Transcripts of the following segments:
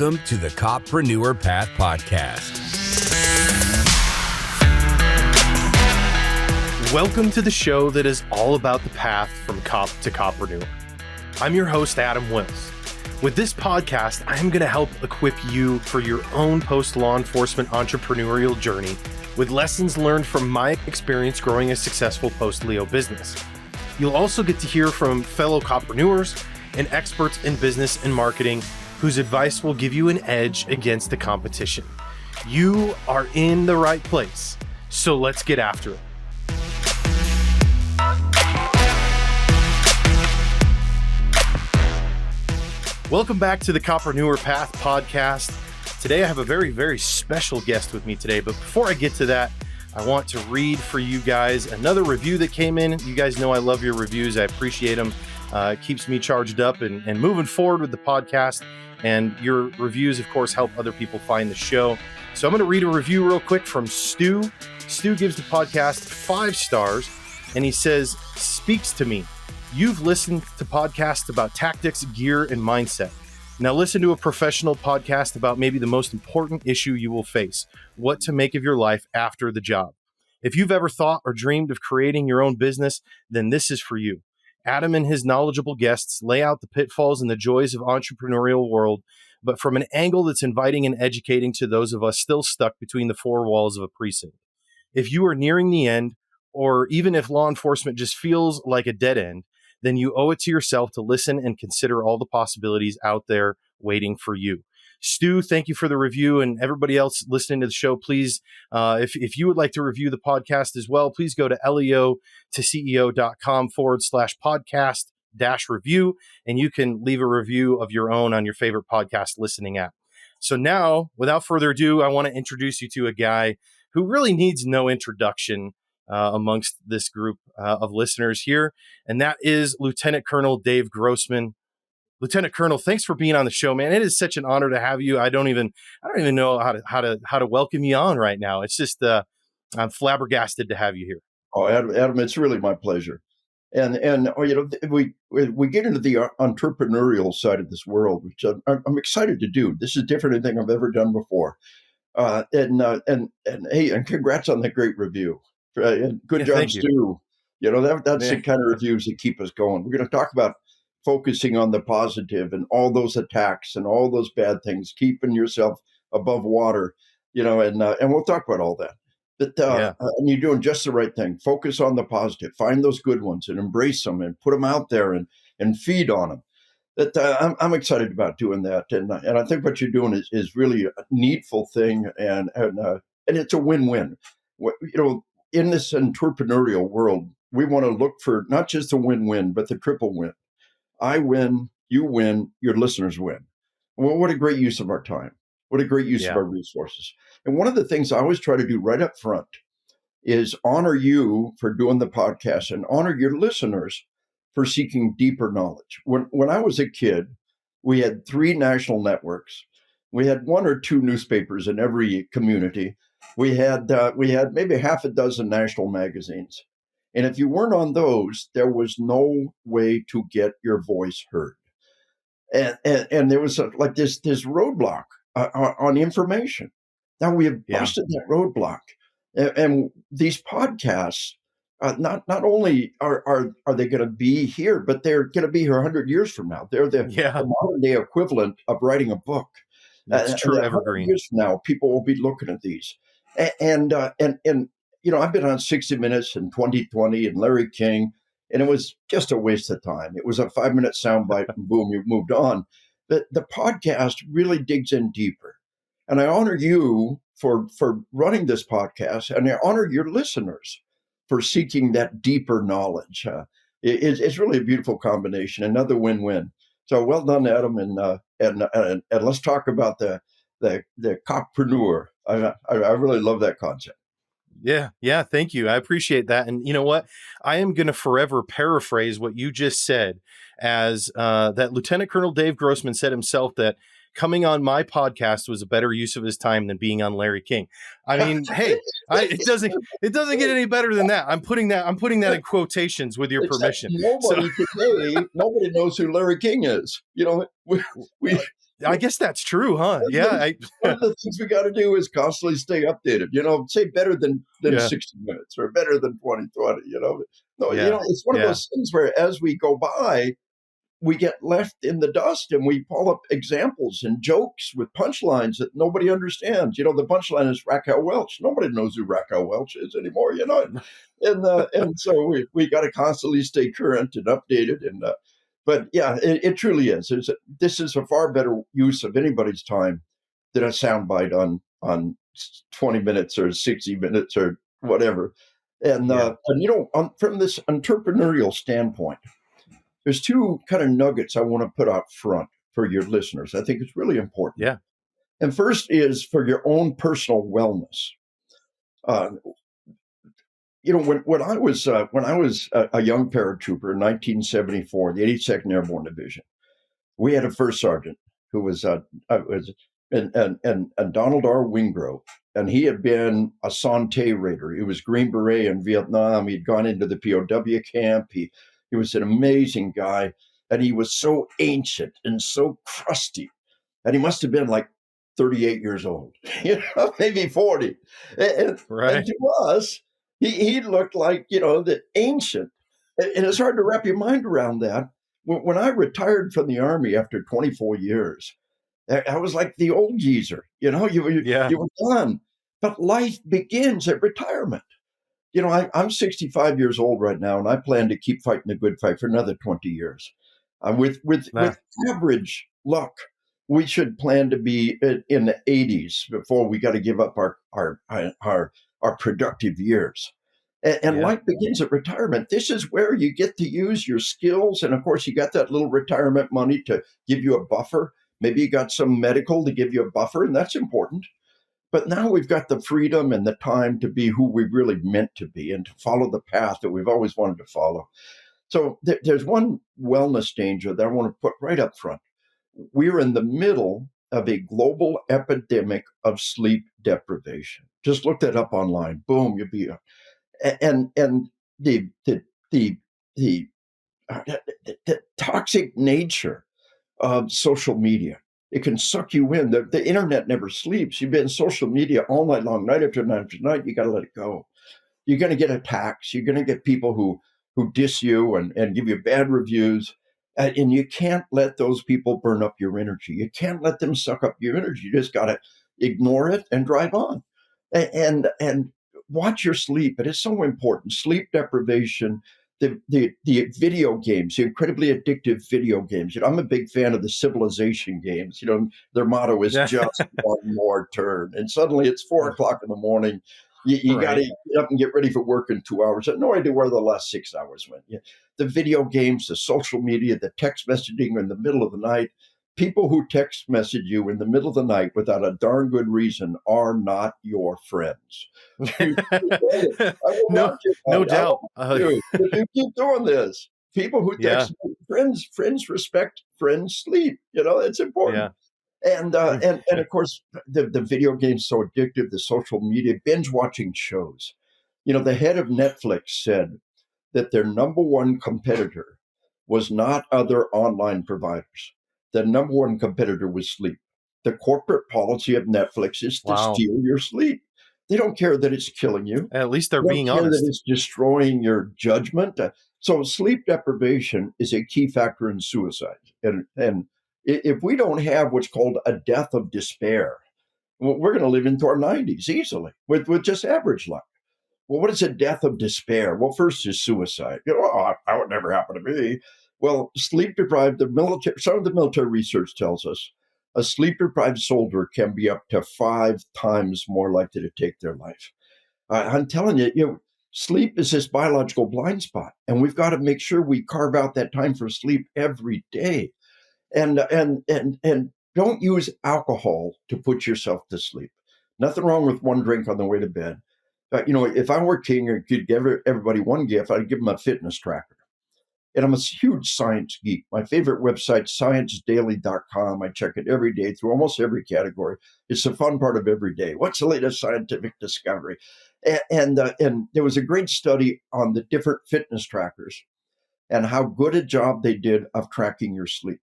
Welcome to the COPreneur Path Podcast. Welcome to the show that is all about the path from cop to COPreneur. I'm your host, Adam Wills. With this podcast, I'm going to help equip you for your own post-law enforcement entrepreneurial journey with lessons learned from my experience growing a successful post-Leo business. You'll also get to hear from fellow COPreneurs and experts in business and marketing whose advice will give you an edge against the competition. You are in the right place, so let's get after it. Welcome back to the COPreneur Path Podcast. Today I have a very, very special guest with me today, but before I get to that, I want to read for you guys another review that came in. You guys know I love your reviews. I appreciate them. It keeps me charged up and moving forward with the podcast. And your reviews, of course, help other people find the show. So I'm going to read a review real quick from Stu. Stu gives the podcast 5 stars, and he says, "Speaks to me. You've listened to podcasts about tactics, gear, and mindset. Now listen to a professional podcast about maybe the most important issue you will face, what to make of your life after the job. If you've ever thought or dreamed of creating your own business, then this is for you. Adam and his knowledgeable guests lay out the pitfalls and the joys of entrepreneurial world, but from an angle that's inviting and educating to those of us still stuck between the 4 walls of a precinct. If you are nearing the end, or even if law enforcement just feels like a dead end, then you owe it to yourself to listen and consider all the possibilities out there waiting for you." Stu, thank you for the review, and everybody else listening to the show, please, if you would like to review the podcast as well, please go to leo2ceo.com/podcast-review, and you can leave a review of your own on your favorite podcast listening app. So now, without further ado, I want to introduce you to a guy who really needs no introduction amongst this group of listeners here, and that is Lieutenant Colonel Dave Grossman. Lieutenant Colonel, thanks for being on the show, man. It is such an honor to have you. I don't even know how to welcome you on right now. It's just I'm flabbergasted to have you here. Oh, Adam, it's really my pleasure. And we get into the entrepreneurial side of this world, which I'm excited to do. This is different than anything I've ever done before. And hey, and congrats on that great review. Good job, Stu. That's the kind of reviews that keep us going. We're going to talk about focusing on the positive and all those attacks and all those bad things, keeping yourself above water, and we'll talk about all that. But and you're doing just the right thing. Focus on the positive. Find those good ones and embrace them and put them out there and feed on them. That I'm excited about doing that, and I think what you're doing is really a needful thing, and it's a win-win. In this entrepreneurial world, we want to look for not just a win-win, but the triple win. I win, you win, your listeners win. Well, what a great use of our time. What a great use of our resources. And one of the things I always try to do right up front is honor you for doing the podcast and honor your listeners for seeking deeper knowledge. When I was a kid, we had 3 national networks. We had 1 or 2 newspapers in every community. We had maybe half a dozen national magazines. And if you weren't on those, there was no way to get your voice heard. And there was this roadblock on information. Now we have busted that roadblock. And these podcasts, not only are they going to be here, but they're going to be here 100 years from now. They're the modern day equivalent of writing a book. That's true, evergreen. Years from now, people will be looking at these. And I've been on 60 Minutes and 2020 and Larry King, and it was just a waste of time. It was a 5-minute soundbite and boom, you've moved on. The podcast really digs in deeper. And I honor you for running this podcast, and I honor your listeners for seeking that deeper knowledge. It's really a beautiful combination, another win-win. So well done, Adam, and let's talk about the COPreneur. I really love that concept. Yeah. Thank you. I appreciate that. And you know what? I am going to forever paraphrase what you just said as that Lieutenant Colonel Dave Grossman said himself that coming on my podcast was a better use of his time than being on Larry King. I mean, hey, it doesn't get any better than that. I'm putting that in quotations with your permission. Nobody knows who Larry King is. I guess that's true, huh? Yeah. One of the things we got to do is constantly stay updated. Say better than Yeah. 60 minutes or better than 2020. No, Yeah. it's one of those things where as we go by, we get left in the dust and we pull up examples and jokes with punchlines that nobody understands. The punchline is Raquel Welch. Nobody knows who Raquel Welch is anymore, and so we got to constantly stay current and updated. But yeah, it truly is. This is a far better use of anybody's time than a soundbite on 20 minutes or 60 minutes or whatever. And from this entrepreneurial standpoint, there's two kind of nuggets I want to put out front for your listeners. I think it's really important. Yeah. And first is for your own personal wellness. When I was a young paratrooper in 1974, the 82nd Airborne Division, we had a first sergeant who was and Donald R. Wingrove, and he had been a Sante Raider. He was Green Beret in Vietnam. He'd gone into the POW camp. He was an amazing guy, and he was so ancient and so crusty, and he must have been like 38 years old, maybe 40. And to us, he looked like, the ancient. And it's hard to wrap your mind around that. When I retired from the Army after 24 years, I was like the old geezer, you were done. But life begins at retirement. I'm 65 years old right now, and I plan to keep fighting the good fight for another 20 years. With average luck, we should plan to be in the 80s before we got to give up our productive years. And life begins at retirement. This is where you get to use your skills. And of course, you got that little retirement money to give you a buffer. Maybe you got some medical to give you a buffer, and that's important. But now we've got the freedom and the time to be who we really meant to be and to follow the path that we've always wanted to follow. So there's one wellness danger that I want to put right up front. We're in the middle of a global epidemic of sleep deprivation. Just look that up online. Boom, you'll be and the toxic nature of social media. It can suck you in. The internet never sleeps. You've been on social media all night long, night after night after night. You got to let it go. You're going to get attacks. You're going to get people who diss you and give you bad reviews. And you can't let those people burn up your energy. You can't let them suck up your energy. You just got to ignore it and drive on. And watch your sleep. It is so important. Sleep deprivation, the video games, the incredibly addictive video games. I'm a big fan of the Civilization games. Their motto is just one more turn. And suddenly it's 4:00 in the morning. You got to get up and get ready for work in 2 hours. I have no idea where the last 6 hours went. The video games, the social media, the text messaging in the middle of the night. People who text message you in the middle of the night without a darn good reason are not your friends. No doubt. You keep doing this. People who text friends respect, friends sleep. It's important. And of course, the video game's so addictive, the social media, binge watching shows. The head of Netflix said that their number one competitor was not other online providers. The number one competitor was sleep. The corporate policy of Netflix is to steal your sleep. They don't care that it's killing you. At least they're being honest. That it's destroying your judgment. So sleep deprivation is a key factor in suicide. And if we don't have what's called a death of despair, we're going to live into our 90s easily with just average luck. Well, what is a death of despair? Well, first is suicide. That would never happen to me. Well, sleep deprived, some of the military research tells us a sleep deprived soldier can be up to 5 times more likely to take their life. I'm telling you, sleep is this biological blind spot, and we've got to make sure we carve out that time for sleep every day. And don't use alcohol to put yourself to sleep. Nothing wrong with one drink on the way to bed. If I were king or could give everybody one gift, I'd give them a fitness tracker. And I'm a huge science geek. My favorite website, sciencedaily.com. I check it every day through almost every category. It's the fun part of every day. What's the latest scientific discovery? And there was a great study on the different fitness trackers and how good a job they did of tracking your sleep.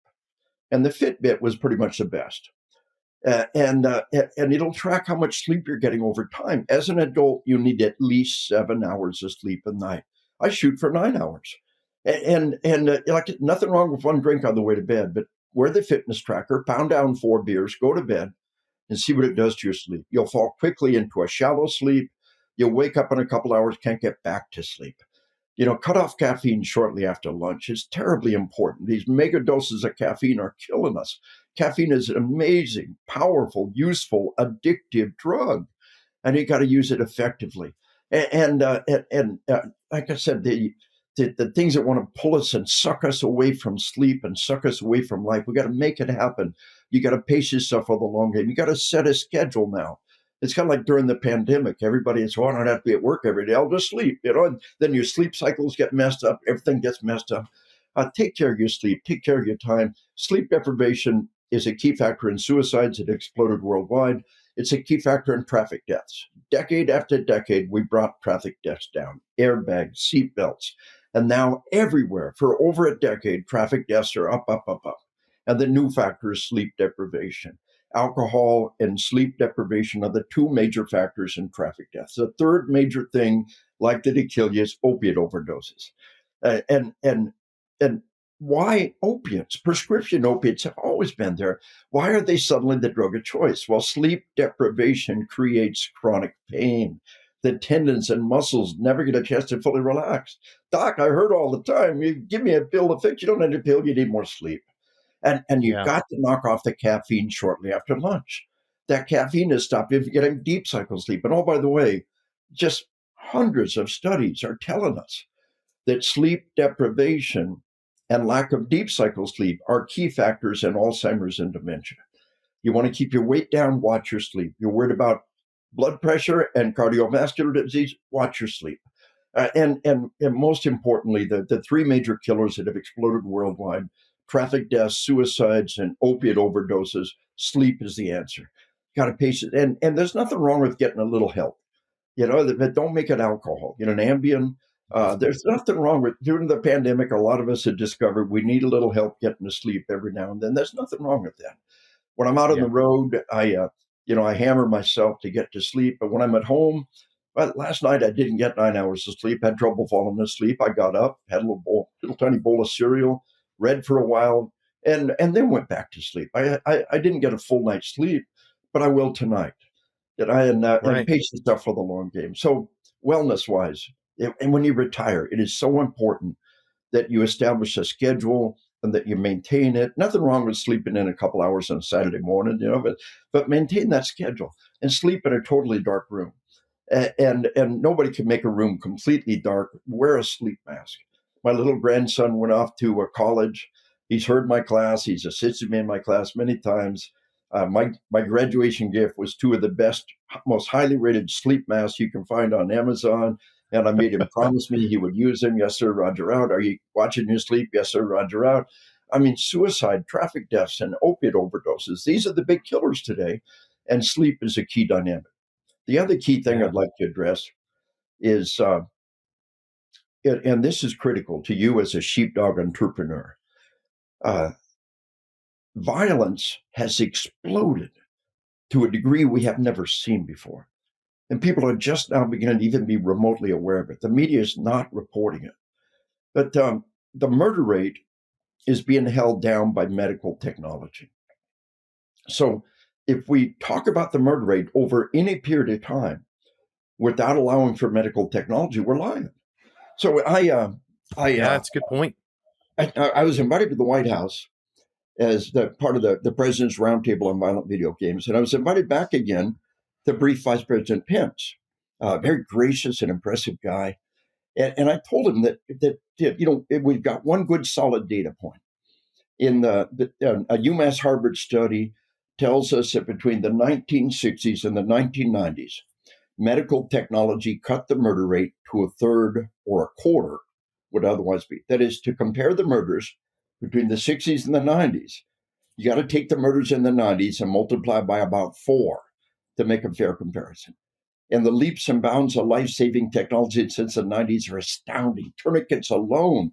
And the Fitbit was pretty much the best. And it'll track how much sleep you're getting over time. As an adult, you need at least 7 hours of sleep a night. I shoot for 9 hours. And like nothing wrong with one drink on the way to bed, but wear the fitness tracker, pound down 4 beers, go to bed, and see what it does to your sleep. You'll fall quickly into a shallow sleep. You'll wake up in a couple hours, can't get back to sleep. Cut off caffeine shortly after lunch is terribly important. These mega doses of caffeine are killing us. Caffeine is an amazing, powerful, useful, addictive drug, and you got to use it effectively. And like I said, the things that want to pull us and suck us away from sleep and suck us away from life, we got to make it happen. You got to pace yourself for the long game. You got to set a schedule now. It's kind of like during the pandemic, everybody is, I don't have to be at work every day. I'll just sleep, and then your sleep cycles get messed up. Everything gets messed up. Take care of your sleep. Take care of your time. Sleep deprivation is a key factor in suicides. It exploded worldwide. It's a key factor in traffic deaths. Decade after decade, we brought traffic deaths down. Airbags, seatbelts. And now everywhere, for over a decade, traffic deaths are up, up, up, up. And the new factor is sleep deprivation. Alcohol and sleep deprivation are the two major factors in traffic deaths. The third major thing likely to kill you is opiate overdoses. And why opiates? Prescription opiates have always been there. Why are they suddenly the drug of choice? Well, sleep deprivation creates chronic pain. The tendons and muscles never get a chance to fully relax. Doc, I heard all the time, you give me a pill to fix, you don't need a pill, you need more sleep. And you've got to knock off the caffeine shortly after lunch. That caffeine has stopped you from getting deep cycle sleep. And by the way, just hundreds of studies are telling us that sleep deprivation and lack of deep cycle sleep are key factors in Alzheimer's and dementia. You want to keep your weight down, watch your sleep. You're worried about blood pressure and cardiovascular disease, watch your sleep. And most importantly, the three major killers that have exploded worldwide, traffic deaths, suicides, and opiate overdoses, sleep is the answer. Got to pace it. And there's nothing wrong with getting a little help. But don't make it alcohol. An Ambien. There's nothing wrong with, during the pandemic, a lot of us had discovered we need a little help getting to sleep every now and then. There's nothing wrong with that. When I'm out on the road, I hammer myself to get to sleep. But when I'm at home, last night I didn't get 9 hours of sleep, had trouble falling asleep. I got up, had a little tiny bowl of cereal, read for a while, and then went back to sleep. I didn't get a full night's sleep, but I will tonight. And pace stuff for the long game. So wellness-wise, and when you retire, it is so important that you establish a schedule and that you maintain it. Nothing wrong with sleeping in a couple hours on a Saturday morning, but maintain that schedule and sleep in a totally dark room. And nobody can make a room completely dark. Wear a sleep mask. My little grandson went off to a college. He's heard my class. He's assisted me in my class many times. My graduation gift was 2 of the best, most highly rated sleep masks you can find on Amazon. And I made him promise me he would use them. Yes, sir, Roger out. Are you watching your sleep? Yes, sir, Roger out. I mean, suicide, traffic deaths, and opiate overdoses. These are the big killers today. And sleep is a key dynamic. The other key thing I'd like to address is, and this is critical to you as a sheepdog entrepreneur, violence has exploded to a degree we have never seen before. And people are just now beginning to even be remotely aware of it. The media is not reporting it. But the murder rate is being held down by medical technology. So if we talk about the murder rate over any period of time without allowing for medical technology, we're lying. So that's a good point. I was invited to the White House as the part of the president's roundtable on violent video games. And I was invited back again to brief Vice President Pence, very gracious and impressive guy. And I told him that we've got one good solid data point. In a UMass Harvard study tells us that between the 1960s and the 1990s, medical technology cut the murder rate to a third or a quarter would otherwise be. That is, to compare the murders between the 60s and the 90s, you got to take the murders in the 90s and multiply by about 4 to make a fair comparison. And the leaps and bounds of life-saving technology since the 90s are astounding. Tourniquets alone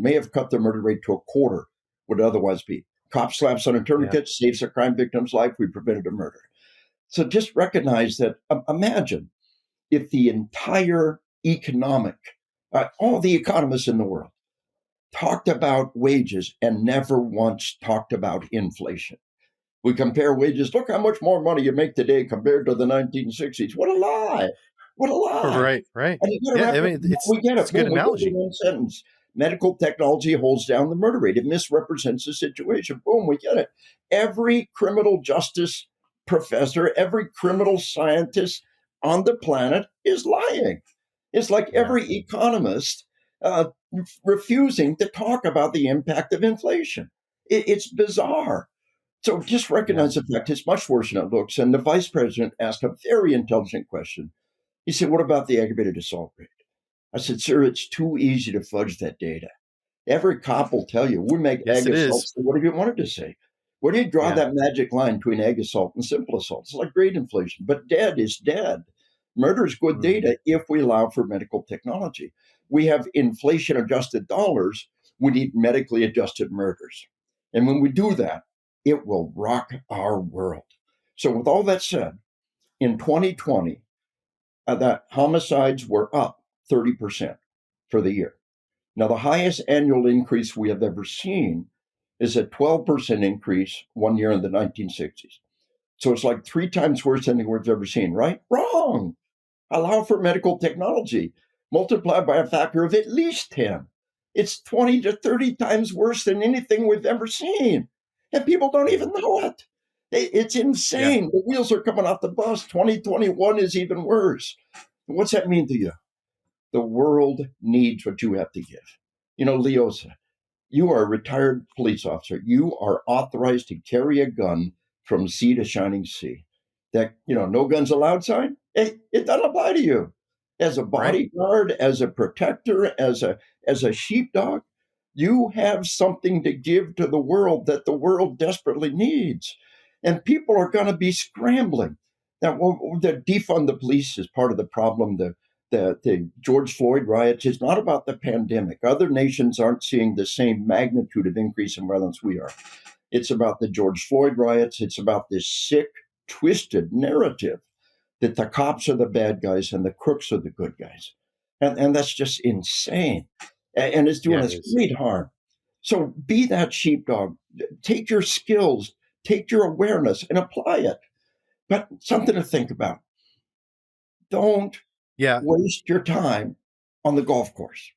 may have cut the murder rate to a quarter would otherwise be. Cop slaps on a tourniquet, saves a crime victim's life. We prevented a murder. So just recognize that. Imagine if the entire all the economists in the world talked about wages and never once talked about inflation. We compare wages. Look how much more money you make today compared to the 1960s. What a lie. What a lie. Right. And you Yeah, I mean, we get it. it's a good Boom, we analogy. get it in one sentence. Medical technology holds down the murder rate. It misrepresents the situation. Boom, we get it. Every criminal justice professor, every criminal scientist on the planet is lying. It's like every economist refusing to talk about the impact of inflation. It's bizarre. So just recognize the fact it's much worse than it looks. And the vice president asked a very intelligent question. He said, what about the aggravated assault rate? I said, sir, it's too easy to fudge that data. Every cop will tell you, we make ag assaults. What do you wanted to say? Where do you draw that magic line between ag assault and simple assault? It's like grade inflation, but dead is dead. Murder is good data if we allow for medical technology. We have inflation-adjusted dollars. We need medically adjusted murders. And when we do that, it will rock our world. So with all that said, in 2020, that homicides were up 30% for the year. Now, the highest annual increase we have ever seen is a 12% increase one year in the 1960s. So it's like 3 times worse than we've ever seen, right? Wrong. Allow for medical technology. Multiply by a factor of at least 10. It's 20 to 30 times worse than anything we've ever seen. And people don't even know it. It's insane. The wheels are coming off the bus. 2021 is even worse. What's that mean to you? The world needs what you have to give. Leosa, you are a retired police officer. You are authorized to carry a gun from sea to shining sea. That, no guns allowed sign, it doesn't apply to you. As a bodyguard, as a protector, as a sheepdog, you have something to give to the world that the world desperately needs. And people are going to be scrambling. Now, the defund the police is part of the problem. The George Floyd riots is not about the pandemic. Other nations aren't seeing the same magnitude of increase in violence we are. It's about the George Floyd riots. It's about this sick, twisted narrative that the cops are the bad guys and the crooks are the good guys. And that's just insane. And it's doing us great harm. So be that sheepdog. Take your skills, take your awareness and apply it. But something to think about. Don't waste your time on the golf course.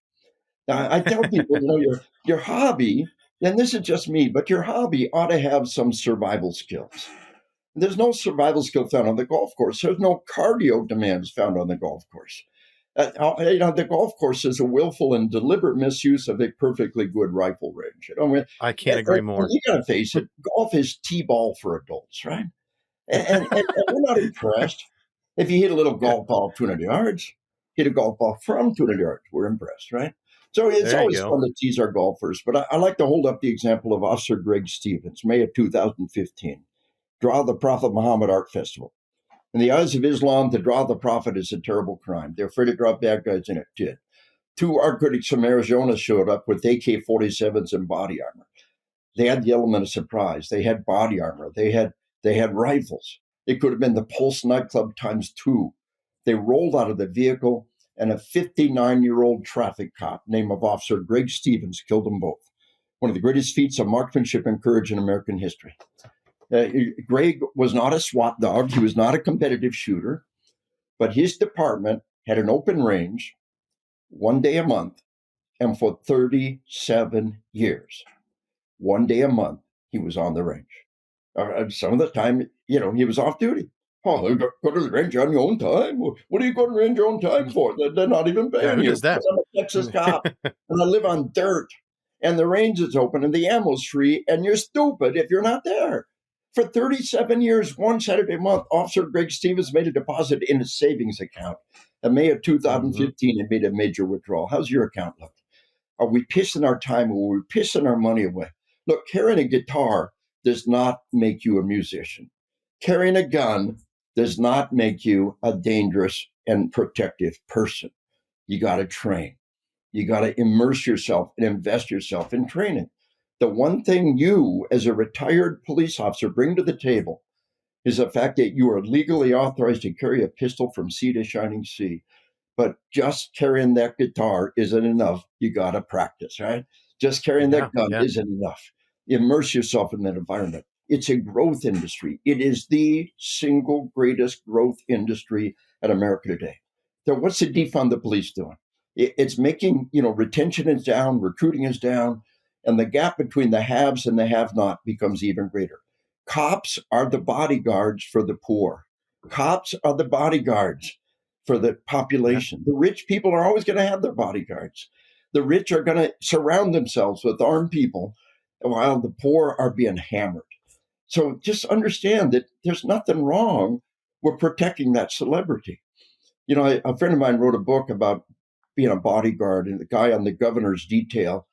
Now, I tell people, your hobby, and this is just me, but your hobby ought to have some survival skills. There's no survival skill found on the golf course. There's no cardio demands found on the golf course. The golf course is a willful and deliberate misuse of a perfectly good rifle range. I can't agree more. You got to face it. Golf is T-ball for adults, right? And we're not impressed. If you hit a little golf ball 200 yards, hit a golf ball from 200 yards, we're impressed, right? So it's always fun to tease our golfers. But I like to hold up the example of Officer Greg Stevens, May of 2015. Draw the Prophet Muhammad Art Festival. In the eyes of Islam, to draw the Prophet is a terrible crime. They're afraid to draw bad guys in it, too. 2 art critics from Arizona showed up with AK-47s and body armor. They had the element of surprise. They had body armor. They had rifles. It could have been the Pulse nightclub times 2. They rolled out of the vehicle, and a 59-year-old traffic cop named Officer Greg Stevens killed them both. One of the greatest feats of marksmanship and courage in American history. Greg was not a SWAT dog. He was not a competitive shooter, but his department had an open range 1 day a month, and for 37 years, 1 day a month, he was on the range. Some of the time, he was off duty. Oh, go to the range on your own time? What are you going to the range your own time for? They're not even paying you. Who does that? I'm a Texas cop, and I live on dirt, and the range is open, and the ammo's free, and you're stupid if you're not there. For 37 years, one Saturday a month, Officer Greg Stevens made a deposit in his savings account. In May of 2015, he made a major withdrawal. How's your account look? Are we pissing our time away? Are we pissing our money away? Look, carrying a guitar does not make you a musician. Carrying a gun does not make you a dangerous and protective person. You got to train. You got to immerse yourself and invest yourself in training. The one thing you, as a retired police officer, bring to the table is the fact that you are legally authorized to carry a pistol from sea to shining sea. But just carrying that guitar isn't enough. You got to practice, right? Just carrying Yeah. that gun Yeah. isn't enough. Immerse yourself in that environment. It's a growth industry. It is the single greatest growth industry in America today. So what's the defund the police doing? It's making, retention is down, recruiting is down, and the gap between the haves and the have-not becomes even greater. Cops are the bodyguards for the poor. Cops are the bodyguards for the Yeah. population. The rich people are always going to have their bodyguards. The rich are going to surround themselves with armed people while the poor are being hammered. So just understand that there's nothing wrong with protecting that celebrity. A friend of mine wrote a book about being a bodyguard and the guy on the governor's detail.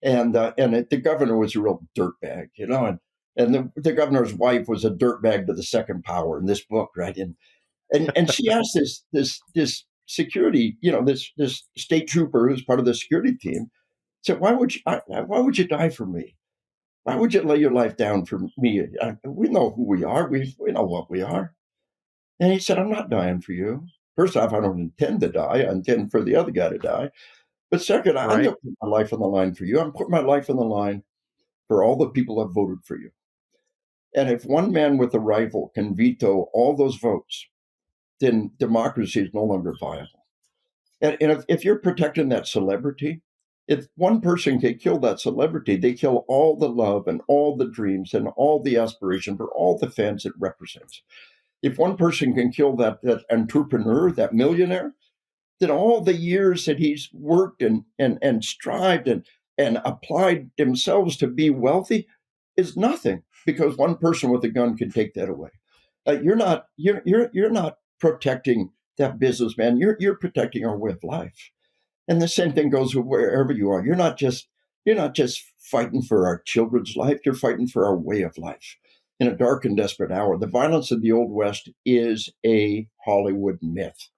The governor was a real dirtbag, and the governor's wife was a dirtbag to the second power in this book, right? And she asked this security, this state trooper who's part of the security team, said, why would you die for me? Why would you lay your life down for me? We know who we are. We know what we are. And he said, I'm not dying for you. First off, I don't intend to die. I intend for the other guy to die. But second, I'm Right. going to put my life on the line for you. I'm putting my life on the line for all the people that voted for you. And if one man with a rifle can veto all those votes, then democracy is no longer viable. And if you're protecting that celebrity, if one person can kill that celebrity, they kill all the love and all the dreams and all the aspiration for all the fans it represents. If one person can kill that entrepreneur, that millionaire, then all the years that he's worked and strived and applied themselves to be wealthy is nothing, because one person with a gun can take that away. You're not protecting that businessman. You're protecting our way of life. And the same thing goes with wherever you are. You're not just fighting for our children's life. You're fighting for our way of life. In a dark and desperate hour, the violence of the Old West is a Hollywood myth.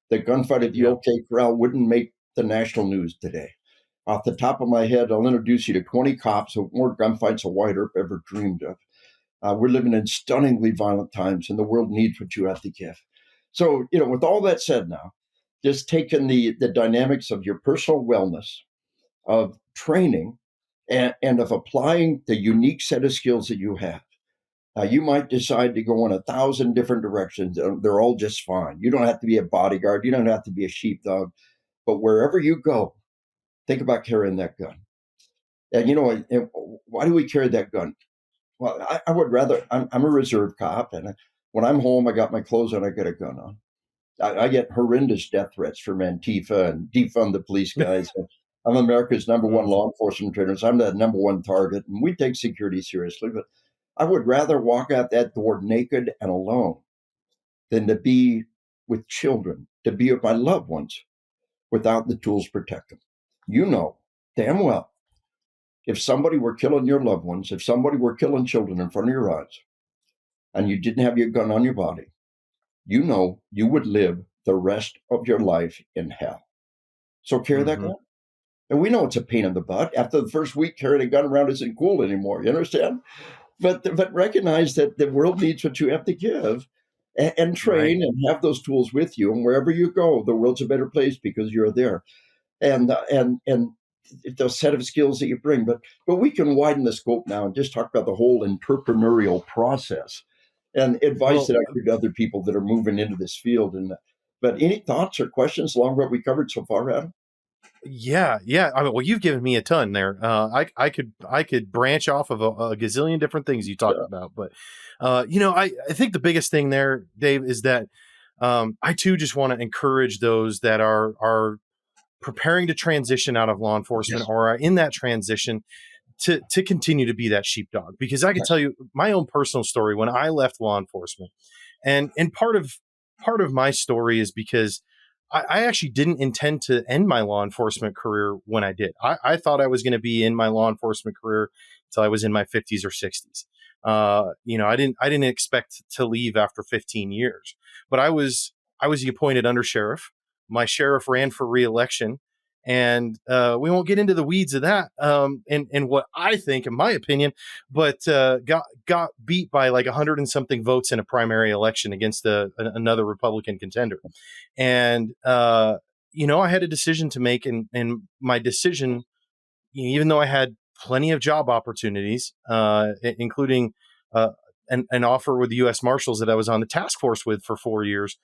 The gunfight at the Yeah. OK Corral wouldn't make the national news today. Off the top of my head, I'll introduce you to 20 cops with more gunfights than White Earp ever dreamed of. We're living in stunningly violent times, and the world needs what you have to give. So, with all that said now, just taking the dynamics of your personal wellness, of training, and of applying the unique set of skills that you have. You might decide to go in 1,000 different directions. They're all just fine. You don't have to be a bodyguard. You don't have to be a sheepdog. But wherever you go, think about carrying that gun. And why do we carry that gun? Well, I would rather, I'm a reserve cop, and when I'm home, I got my clothes on, I got a gun on. I get horrendous death threats from Antifa and defund the police guys. I'm America's number one law enforcement trainers. I'm the number one target, and we take security seriously. But I would rather walk out that door naked and alone than to be with children, to be with my loved ones without the tools to protect them. You know damn well, if somebody were killing your loved ones, if somebody were killing children in front of your eyes, and you didn't have your gun on your body, you know you would live the rest of your life in hell. So carry that Mm-hmm. gun. And we know it's a pain in the butt. After the first week, carrying a gun around isn't cool anymore. You understand? But recognize that the world needs what you have to give, and Right. train and have those tools with you. And wherever you go, the world's a better place because you're there. And the set of skills that you bring. But we can widen the scope now and just talk about the whole entrepreneurial process and advice Well, that I give to other people that are moving into this field. But any thoughts or questions along what we covered so far, Adam? yeah, yeah. I mean, well, you've given me a ton there. I could branch off of a gazillion different things you talked Yeah. about, but I think the biggest thing there, Dave, is that I too just want to encourage those that are preparing to transition out of law enforcement Yes. or are in that transition to continue to be that sheepdog. Because I can tell you my own personal story when I left law enforcement, and part of my story is because I actually didn't intend to end my law enforcement career when I did. I thought I was going to be in my law enforcement career until I was in my 50s or 60s. I didn't expect to leave after 15 years, but I was the appointed undersheriff. My sheriff ran for reelection, And we won't get into the weeds of that and what I think, in my opinion, but got beat by like 100 and something votes in a primary election against another Republican contender. And, I had a decision to make, and my decision, even though I had plenty of job opportunities, including an offer with the U.S. Marshals that I was on the task force with for 4 years,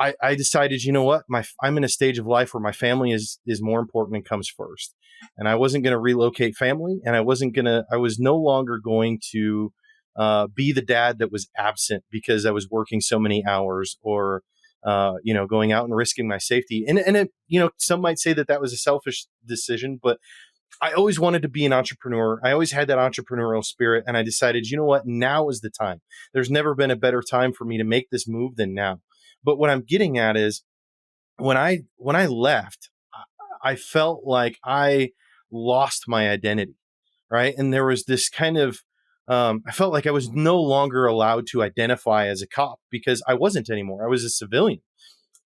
I decided, you know what, I'm in a stage of life where my family is more important and comes first. And I wasn't going to relocate family, and I was no longer going to be the dad that was absent because I was working so many hours or, going out and risking my safety. And it, some might say that was a selfish decision, but I always wanted to be an entrepreneur. I always had that entrepreneurial spirit. And I decided, you know what, now is the time. There's never been a better time for me to make this move than now. But what I'm getting at is when I left, I felt like I lost my identity, right? And there was this kind of, I felt like I was no longer allowed to identify as a cop because I wasn't anymore. I was a civilian.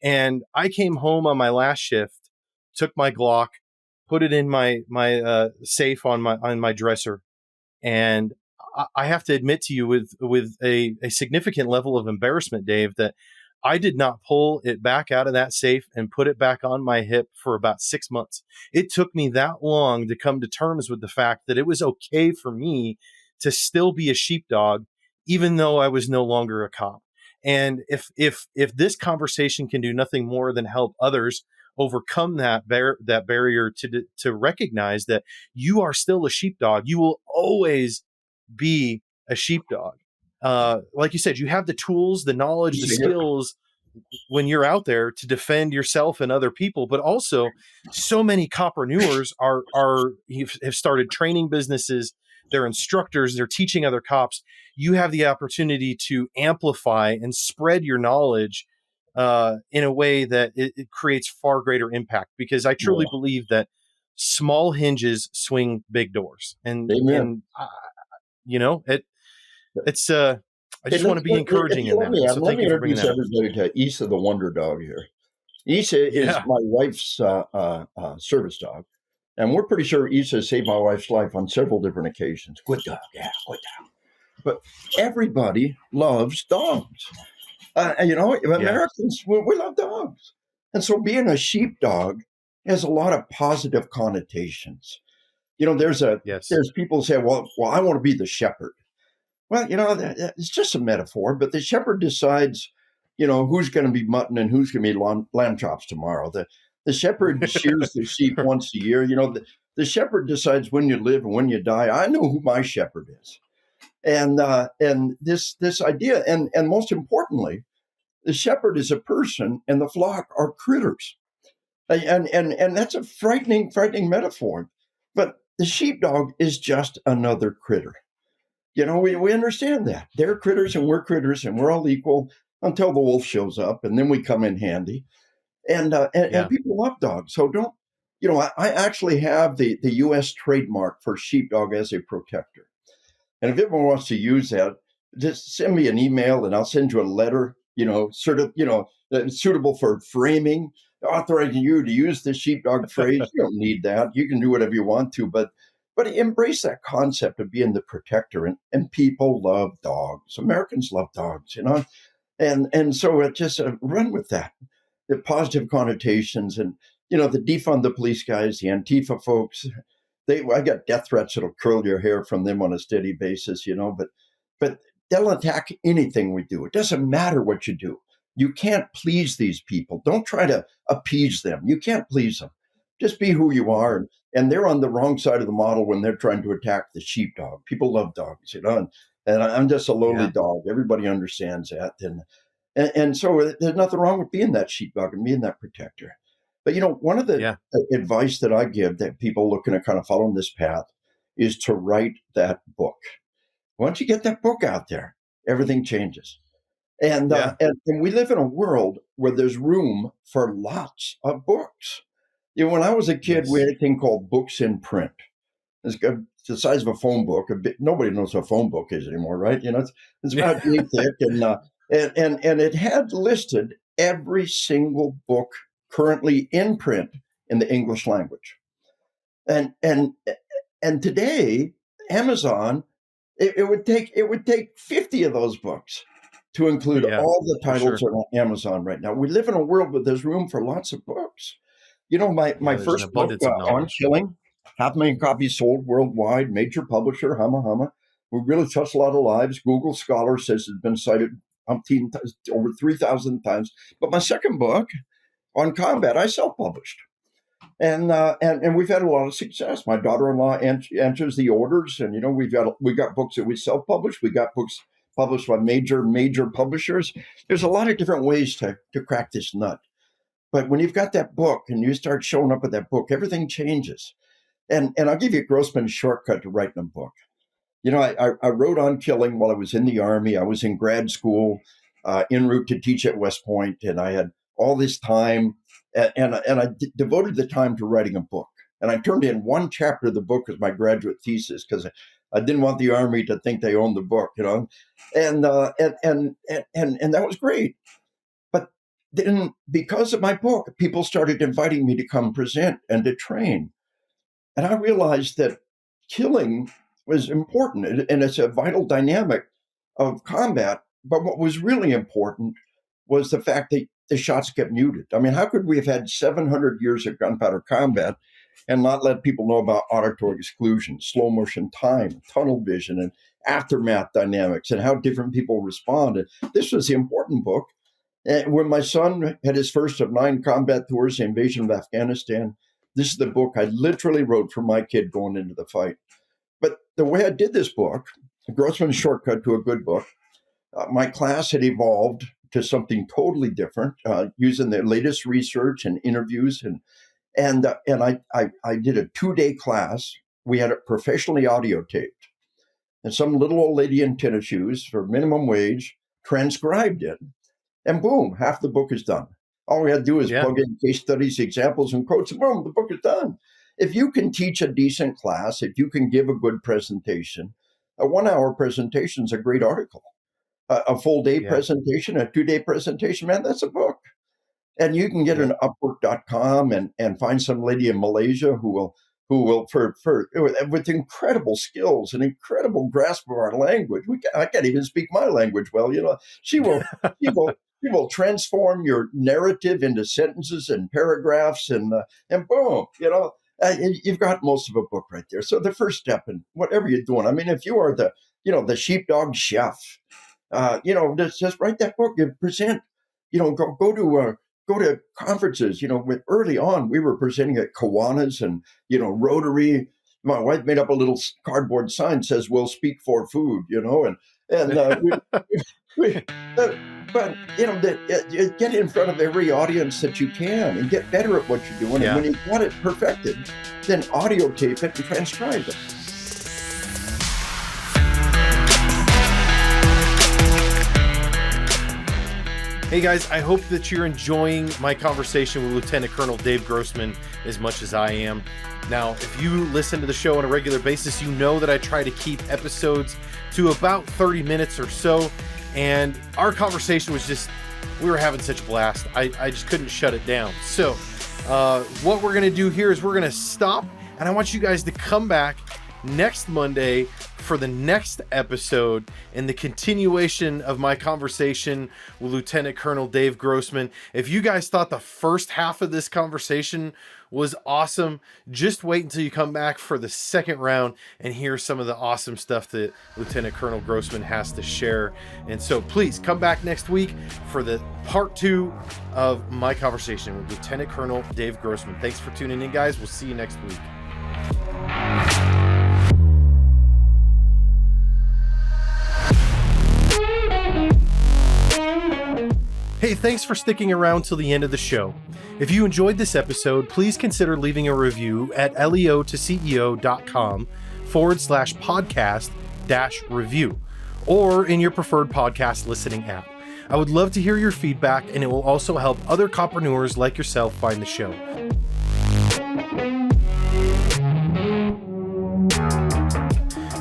And I came home on my last shift, took my Glock, put it in my safe on my dresser, and I have to admit to you with a significant level of embarrassment, Dave, that I did not pull it back out of that safe and put it back on my hip for about 6 months. It took me that long to come to terms with the fact that it was okay for me to still be a sheepdog, even though I was no longer a cop. And if this conversation can do nothing more than help others overcome that barrier to recognize that you are still a sheepdog, you will always be a sheepdog. Like you said, you have the tools, the knowledge, the skills when you're out there to defend yourself and other people. But also, so many COPreneurs have started training businesses. They're instructors. They're teaching other cops. You have the opportunity to amplify and spread your knowledge in a way that it creates far greater impact. Because I truly believe that small hinges swing big doors, and it's I just want to be encouraging in that. So let thank me you for bringing introduce that up. everybody to Issa the Wonder Dog here. Issa is my wife's service dog. And we're pretty sure Issa saved my wife's life on several different occasions. Good dog, yeah, good dog. But everybody loves dogs. Americans, we love dogs. And so being a sheepdog has a lot of positive connotations. There's people who say, well, I want to be the shepherd. Well, it's just a metaphor, but the shepherd decides, who's going to be mutton and who's going to be lamb chops tomorrow. The shepherd shears the sheep once a year. The shepherd decides when you live and when you die. I know who my shepherd is. And this idea, and most importantly, the shepherd is a person and the flock are critters. And that's a frightening metaphor. But the sheepdog is just another critter. We understand that. They're critters and we're all equal until the wolf shows up, and then we come in handy. And people love dogs. So I actually have the U.S. trademark for sheepdog as a protector. And if anyone wants to use that, just send me an email and I'll send you a letter, suitable for framing, authorizing you to use the sheepdog phrase. You don't need that. You can do whatever you want to, but embrace that concept of being the protector. And people love dogs. Americans love dogs, and so it just run with that. The positive connotations and, the defund the police guys, the Antifa folks, I got death threats that'll curl your hair from them on a steady basis, but they'll attack anything we do. It doesn't matter what you do. You can't please these people. Don't try to appease them. You can't please them. Just be who you are. And they're on the wrong side of the model when they're trying to attack the sheepdog. People love dogs, and I'm just a lowly dog. Everybody understands that. And so there's nothing wrong with being that sheepdog and being that protector. But, one of the advice that I give that people looking at kind of following this path is to write that book. Once you get that book out there, everything changes. And we live in a world where there's room for lots of books. When I was a kid, we had a thing called books in print. It's the size of a phone book. Nobody knows what a phone book is anymore, right? It's about yay thick, and it had listed every single book currently in print in the English language. And today, Amazon, it would take 50 of those books to include all the titles on Amazon right now. We live in a world where there's room for lots of books. My first book on killing, 500,000 copies sold worldwide, major publisher, Hama. We really touched a lot of lives. Google Scholar says it's been cited over 3,000 times. But my second book on combat, I self-published. And we've had a lot of success. My daughter-in-law enters the orders, and we got books that we self-published. We got books published by major publishers. There's a lot of different ways to crack this nut. But when you've got that book and you start showing up with that book, everything changes. And I'll give you Grossman's shortcut to writing a book. I wrote on killing while I was in the Army. I was in grad school, en route to teach at West Point, and I had all this time. And I devoted the time to writing a book. And I turned in one chapter of the book as my graduate thesis because I didn't want the Army to think they owned the book, And that was great. But then because of my book, people started inviting me to come present and to train. And I realized that killing was important, and it's a vital dynamic of combat. But what was really important was the fact that the shots get muted. I mean, how could we have had 700 years of gunpowder combat and not let people know about auditory exclusion, slow motion time, tunnel vision, and aftermath dynamics, and how different people responded? This was the important book. And when my son had his first of 9 combat tours, the invasion of Afghanistan, this is the book I literally wrote for my kid going into the fight. But the way I did this book, Grossman's shortcut to a good book, my class had evolved to something totally different, using the latest research and interviews. And I did a 2-day class. We had it professionally audio taped. And some little old lady in tennis shoes for minimum wage transcribed it. And boom, half the book is done. All we had to do is plug in case studies, examples, and quotes, and boom, the book is done. If you can teach a decent class, if you can give a good presentation, a 1-hour presentation is a great article. A full day presentation, a 2-day presentation, man, that's a book. And you can get an Upwork.com and find some lady in Malaysia who will with incredible skills and incredible grasp of our language. I can't even speak my language well. She will transform your narrative into sentences and paragraphs, and boom, you've got most of a book right there. So the first step in whatever you're doing, I mean, if you are the sheepdog chef, just write that book and present. Go to conferences. Early on, we were presenting at Kiwanis and Rotary. My wife made up a little cardboard sign that says "We'll speak for food," but get in front of every audience that you can and get better at what you're doing. And when you've got it perfected, then audio tape it and transcribe it. Hey guys, I hope that you're enjoying my conversation with Lieutenant Colonel Dave Grossman as much as I am. Now, if you listen to the show on a regular basis, you know that I try to keep episodes to about 30 minutes or so. And our conversation was we were having such a blast. I just couldn't shut it down. So what we're going to do here is we're going to stop, and I want you guys to come back next Monday for the next episode and the continuation of my conversation with Lieutenant Colonel Dave Grossman. If you guys thought the first half of this conversation was awesome, just wait until you come back for the second round and hear some of the awesome stuff that Lieutenant Colonel Grossman has to share. And so please come back next week for the part 2 of my conversation with Lieutenant Colonel Dave Grossman. Thanks for tuning in, guys. We'll see you next week. Hey, thanks for sticking around till the end of the show. If you enjoyed this episode, please consider leaving a review at leotoceo.com/podcast-review or in your preferred podcast listening app. I would love to hear your feedback, and it will also help other copreneurs like yourself find the show.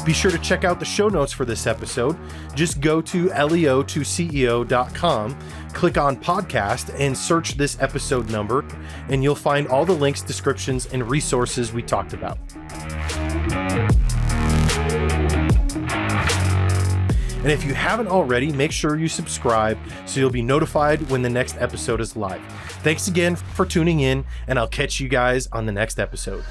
Be sure to check out the show notes for this episode. Just go to leo2ceo.com, click on podcast, and search this episode number, and you'll find all the links, descriptions, and resources we talked about. And if you haven't already, make sure you subscribe so you'll be notified when the next episode is live. Thanks again for tuning in, and I'll catch you guys on the next episode.